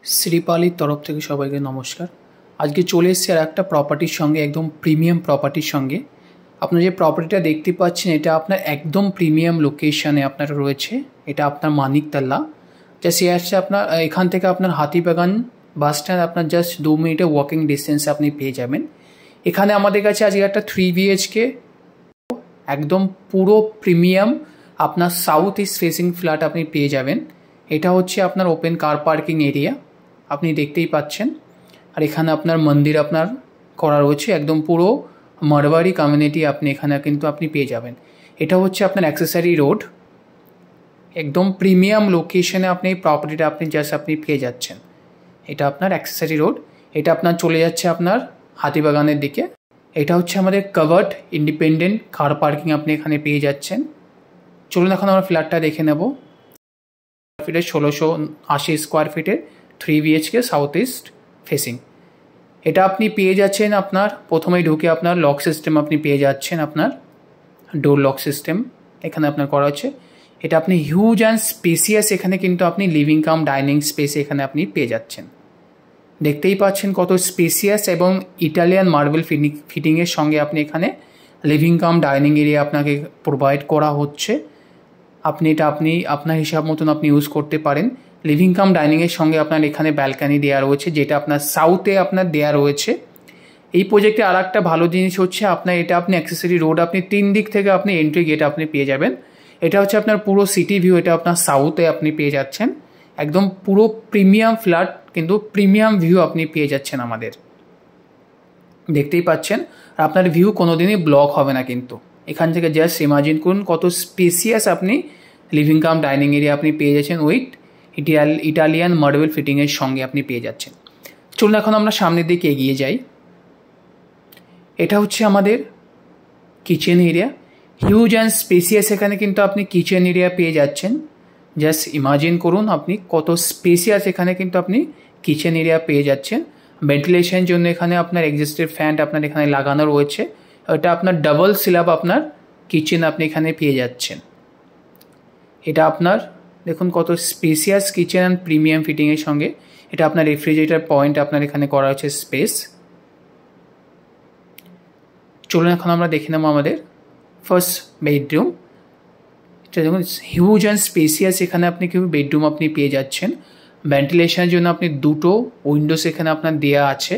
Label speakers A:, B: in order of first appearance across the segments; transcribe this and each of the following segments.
A: শ্রীপালির তরফ থেকে সবাইকে নমস্কার। আজকে চলে এসেছি আর একটা প্রপার্টির সঙ্গে, একদম প্রিমিয়াম প্রপার্টির সঙ্গে। আপনারা যে প্রপার্টিটা দেখতে পাচ্ছেন এটা আপনার একদম প্রিমিয়াম লোকেশানে আপনার রয়েছে। এটা আপনার মানিকতলা, যা সে আসছে আপনার এখান থেকে আপনার হাতিবাগান বাস স্ট্যান্ড আপনার জাস্ট 2 মিনিটে ওয়াকিং ডিস্টেন্সে আপনি পেয়ে যাবেন। এখানে আমাদের কাছে আজকে একটা 3 BHK একদম পুরো প্রিমিয়াম আপনার সাউথ ইস্ট ফেসিং ফ্ল্যাট আপনি পেয়ে যাবেন। এটা হচ্ছে আপনার ওপেন কার পার্কিং এরিয়া, আপনি দেখতেই পাচ্ছেন। আর এখানে আপনার মন্দির আপনার করা রয়েছে, একদম পুরো মারওয়াড়ি কমিউনিটি আপনি এখানে কিন্তু আপনি পেয়ে যাবেন। এটা হচ্ছে আপনার অ্যাক্সেসরি রোড, একদম প্রিমিয়াম লোকেশনে আপনি এই প্রপার্টিটা আপনি জাস্ট আপনি পেয়ে যাচ্ছেন। এটা আপনার অ্যাক্সেসরি রোড, এটা আপনার চলে যাচ্ছে আপনার হাতিবাগানের দিকে। এটা হচ্ছে আমাদের কভার্ড ইন্ডিপেন্ডেন্ট কার পার্কিং আপনি এখানে পেয়ে যাচ্ছেন। চলুন এখন আমরা ফ্ল্যাটটা দেখে নেব। ফিটের 1680 স্কোয়ার ফিটের 3 BHK সাউথ ইস্ট ফেসিং। এটা আপনি পেয়ে যাচ্ছেন আপনার প্রথমেই ঢুকে আপনার লক সিস্টেম আপনি পেয়ে যাচ্ছেন, আপনার ডোর লক সিস্টেম এখানে আপনার করা হচ্ছে। এটা আপনি হিউজ অ্যান্ড স্পেসিয়াস এখানে কিন্তু আপনি লিভিং কাম ডাইনিং স্পেস এখানে আপনি পেয়ে যাচ্ছেন। দেখতেই পাচ্ছেন কত স্পেসিয়াস এবং ইটালিয়ান মার্বেল ফিটিংয়ের সঙ্গে আপনি এখানে লিভিং কাম ডাইনিং এরিয়া আপনাকে প্রোভাইড করা হচ্ছে। আপনি এটা আপনার হিসাব মতন আপনি ইউজ করতে পারেন। লিভিং কাম ডাইনিংয়ের সঙ্গে আপনার এখানে ব্যালকানি দেওয়া রয়েছে, যেটা আপনার সাউথে আপনার দেওয়া রয়েছে। এই প্রজেক্টে আর একটা ভালো জিনিস হচ্ছে আপনার এটা আপনি অ্যাক্সেসরি রোড আপনি 3 দিক থেকে আপনি এন্ট্রি গেট আপনি পেয়ে যাবেন। এটা হচ্ছে আপনার পুরো সিটি ভিউ, এটা আপনার সাউথে আপনি পেয়ে যাচ্ছেন। একদম পুরো প্রিমিয়াম ফ্ল্যাট, কিন্তু প্রিমিয়াম ভিউ আপনি পেয়ে যাচ্ছেন আমাদের, দেখতেই পাচ্ছেন। আর আপনার ভিউ কোনোদিনই ব্লক হবে না কিন্তু। এখান থেকে জাস্ট ইমাজিন করুন কত স্পেসিয়াস আপনি লিভিং কাম ডাইনিং এরিয়া আপনি পেয়ে যাচ্ছেন উইথ ইটালিয়ান মার্বেল ফিটিংয়ের সঙ্গে আপনি পেয়ে যাচ্ছেন। চলুন এখন আমরা সামনের দিকে এগিয়ে যাই। এটা হচ্ছে আমাদের kitchen area, huge and spacious এখানে কিন্তু আপনি কিচেন এরিয়া পেয়ে যাচ্ছেন। জাস্ট ইমাজিন করুন আপনি কত স্পেসিয়াস এখানে কিন্তু আপনি কিচেন এরিয়া পেয়ে যাচ্ছেন। ভেন্টিলেশনের জন্য এখানে আপনার এক্সস্টেড ফ্যান আপনার এখানে লাগানো রয়েছে। এটা আপনার ডাবল স্ল্যাব আপনার কিচেন আপনি এখানে পেয়ে যাচ্ছেন। এটা আপনার দেখুন কত স্পেসিয়াস কিচেন অ্যান্ড প্রিমিয়াম ফিটিংয়ের সঙ্গে। এটা আপনার রেফ্রিজারেটর পয়েন্ট আপনার এখানে করা হয়েছে স্পেস। চলুন এখন আমরা দেখে নেব আমাদের ফার্স্ট বেডরুম। এটা দেখুন হিউজ অ্যান্ড স্পেসিয়াস এখানে আপনি কি বেডরুম আপনি পেয়ে যাচ্ছেন। ভেন্টিলেশনের জন্য আপনি 2টো উইন্ডোজ এখানে আপনার দেওয়া আছে।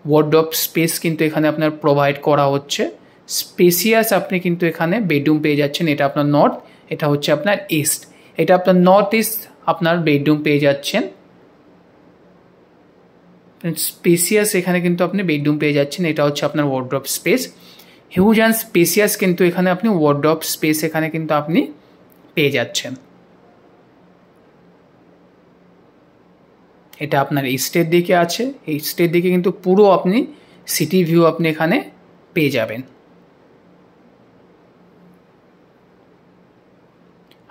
A: ওয়ার্ডরোব স্পেস কিন্তু এখানে আপনার প্রোভাইড করা হচ্ছে। স্পেসিয়াস আপনি কিন্তু এখানে বেডরুম পেয়ে যাচ্ছেন। এটা আপনার নর্থ, এটা হচ্ছে আপনার ইস্ট। এটা আপনার নর্থ ইস্ট আপনার বেডরুম পেয়ে যাচ্ছেন। স্পেসিয়াস এখানে কিন্তু আপনি বেডরুম পেয়ে যাচ্ছেন। এটা হচ্ছে আপনার wardrobe space. Huge and spacious কিন্তু এখানে আপনি ওয়ার্ডরোব স্পেস এখানে কিন্তু আপনি পেয়ে যাচ্ছেন। এটা আপনার ইস্টের দিকে আছে। এই ইস্টের দিকে কিন্তু পুরো আপনি সিটি ভিউ আপনি এখানে পেয়ে যাবেন।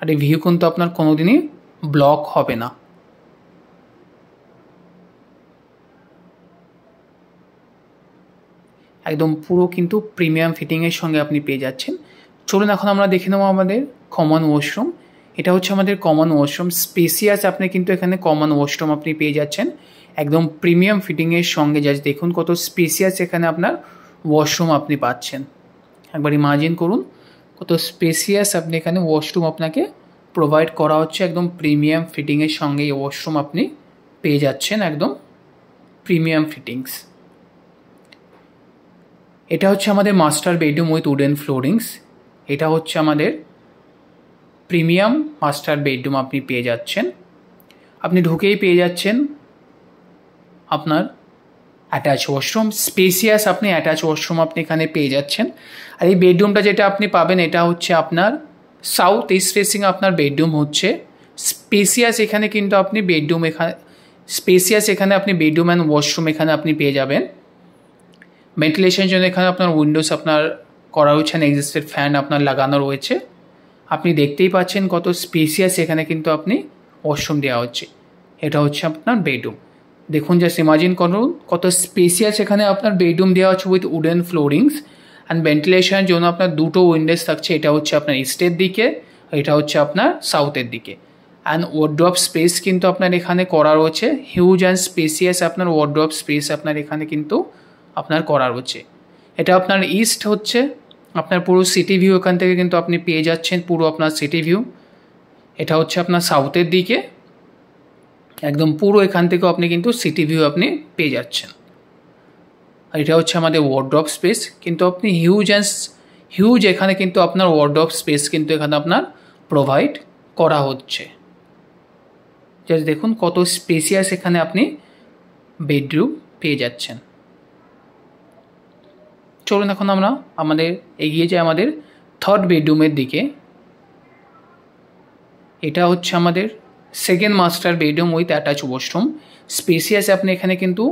A: আর এই ভিউ কিন্তু আপনার কোনোদিনই ব্লক হবে না। একদম পুরো কিন্তু প্রিমিয়াম ফিটিংয়ের সঙ্গে আপনি পেয়ে যাচ্ছেন। চলুন এখন আমরা দেখে নেব আমাদের কমন ওয়াশরুম। এটা হচ্ছে আমাদের কমন ওয়াশরুম। স্পেসিয়াস আপনি কিন্তু এখানে কমন ওয়াশরুম আপনি পেয়ে যাচ্ছেন একদম প্রিমিয়াম ফিটিংয়ের সঙ্গে। জাস্ট দেখুন কত স্পেসিয়াস এখানে আপনার ওয়াশরুম আপনি পাচ্ছেন। একবার ইমাজিন করুন কত স্পেসিয়াস আপনি এখানে ওয়াশরুম আপনাকে প্রোভাইড করা হচ্ছে। একদম প্রিমিয়াম ফিটিংয়ের সঙ্গে এই ওয়াশরুম আপনি পেয়ে যাচ্ছেন, একদম প্রিমিয়াম ফিটিংস। এটা হচ্ছে আমাদের মাস্টার বেডরুম উইথ উডেন ফ্লোরিংস। এটা হচ্ছে আমাদের প্রিমিয়াম মাস্টার বেডরুম আপনি পেয়ে যাচ্ছেন। আপনি ঢুকেই পেয়ে যাচ্ছেন আপনার অ্যাটাচ ওয়াশরুম। স্পেসিয়াস আপনি অ্যাটাচ ওয়াশরুম আপনি এখানে পেয়ে যাচ্ছেন। আর এই বেডরুমটা যেটা আপনি পাবেন এটা হচ্ছে আপনার সাউথ ইস্ট ফেসিং আপনার বেডরুম হচ্ছে। স্পেসিয়াস এখানে কিন্তু আপনি বেডরুম এখানে আপনি বেডরুম অ্যান্ড ওয়াশরুম এখানে আপনি পেয়ে যাবেন। ভেন্টিলেশনের জন্য এখানে আপনার উইন্ডোজ আপনার করা হচ্ছে, এক্সস্টেড ফ্যান আপনার লাগানো রয়েছে। আপনি দেখতেই পাচ্ছেন কত স্পেসিয়াস এখানে কিন্তু আপনি ওয়াশরুম দেওয়া হচ্ছে। এটা হচ্ছে আপনার বেডরুম। দেখুন জাস্ট ইমাজিন করুন কত স্পেসিয়াস এখানে আপনার বেডরুম দেওয়া হচ্ছে উইথ উডেন ফ্লোরিংস অ্যান্ড ভেন্টিলেশনের জন্য আপনার 2টো উইন্ডোজ থাকছে। এটা হচ্ছে আপনার ইস্টের দিকে, এটা হচ্ছে আপনার সাউথের দিকে। অ্যান্ড ওয়ার্ড্রপ স্পেস কিন্তু আপনার এখানে করা রয়েছে, হিউজ অ্যান্ড স্পেসিয়াস আপনার ওয়ার্ড্রপ স্পেস আপনার এখানে কিন্তু আপনার করা রয়েছে। এটা আপনার ইস্ট হচ্ছে, আপনার পুরো সিটি ভিউ এখান থেকে কিন্তু আপনি পেয়ে যাচ্ছেন, পুরো আপনার সিটি ভিউ। এটা হচ্ছে আপনার সাউথের দিকে, একদম পুরো এখান থেকেও আপনি কিন্তু সিটি ভিউ আপনি পেয়ে যাচ্ছেন। আর এটা হচ্ছে আমাদের ওয়ার্ড্রপ স্পেস, কিন্তু আপনি হিউজ এখানে কিন্তু আপনার ওয়ার্ড্রপ স্পেস কিন্তু এখানে আপনার প্রোভাইড করা হচ্ছে। জাস্ট দেখুন কত স্পেসিয়াস এখানে আপনি বেডরুম পেয়ে যাচ্ছেন। চলুন এখন আমরা এগিয়ে যাই আমাদের থার্ড বেডরুমের দিকে। এটা হচ্ছে আমাদের second master bedroom with attach washroom. Spacious আপনি এখানে কিন্তু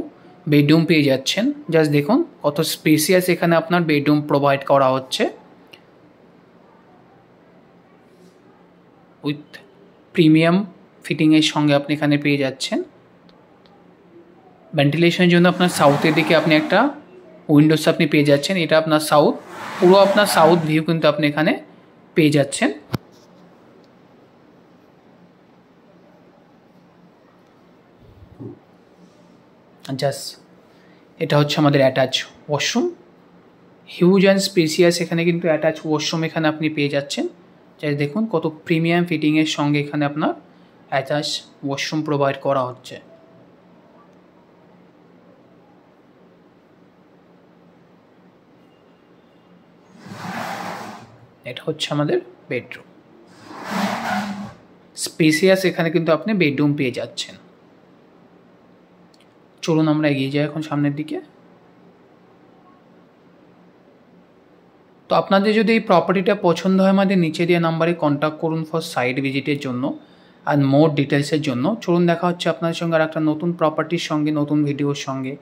A: বেডরুম পেয়ে যাচ্ছেন। জাস্ট দেখুন কত স্পেসিয়াস এখানে আপনার বেডরুম প্রোভাইড করা হচ্ছে, উইথ প্রিমিয়াম ফিটিংয়ের সঙ্গে আপনি এখানে পেয়ে যাচ্ছেন। ভেন্টিলেশনের জন্য আপনার সাউথের দিকে আপনি একটা উইন্ডোজ আপনি পেয়ে যাচ্ছেন। এটা আপনার সাউথ, পুরো আপনার সাউথ ভিউ কিন্তু আপনি এখানে পেয়ে যাচ্ছেন। জাস্ট এটা হচ্ছে আমাদের attach washroom, huge and spacious এখানে কিন্তু অ্যাটাচ ওয়াশরুম এখানে আপনি পেয়ে যাচ্ছেন। জাস্ট দেখুন কত প্রিমিয়াম ফিটিংয়ের সঙ্গে এখানে আপনার অ্যাটাচ ওয়াশরুম প্রোভাইড করা হচ্ছে। এটা হচ্ছে আমাদের বেডরুম, স্পেসিয়াস এখানে কিন্তু আপনি বেডরুম পেয়ে যাচ্ছেন। চলুন আমরা এগিয়ে যাই এখন সামনের দিকে। তো আপনাদের যদি এই প্রপার্টিটা পছন্দ হয় আমাদের নিচে দেওয়া নাম্বারে কন্ট্যাক্ট করুন ফর সাইট ভিজিটের জন্য আর মোর ডিটেলসের জন্য। চলুন দেখা হচ্ছে আপনাদের সঙ্গে আর একটা নতুন প্রপার্টির সঙ্গে, নতুন ভিডিওর সঙ্গে।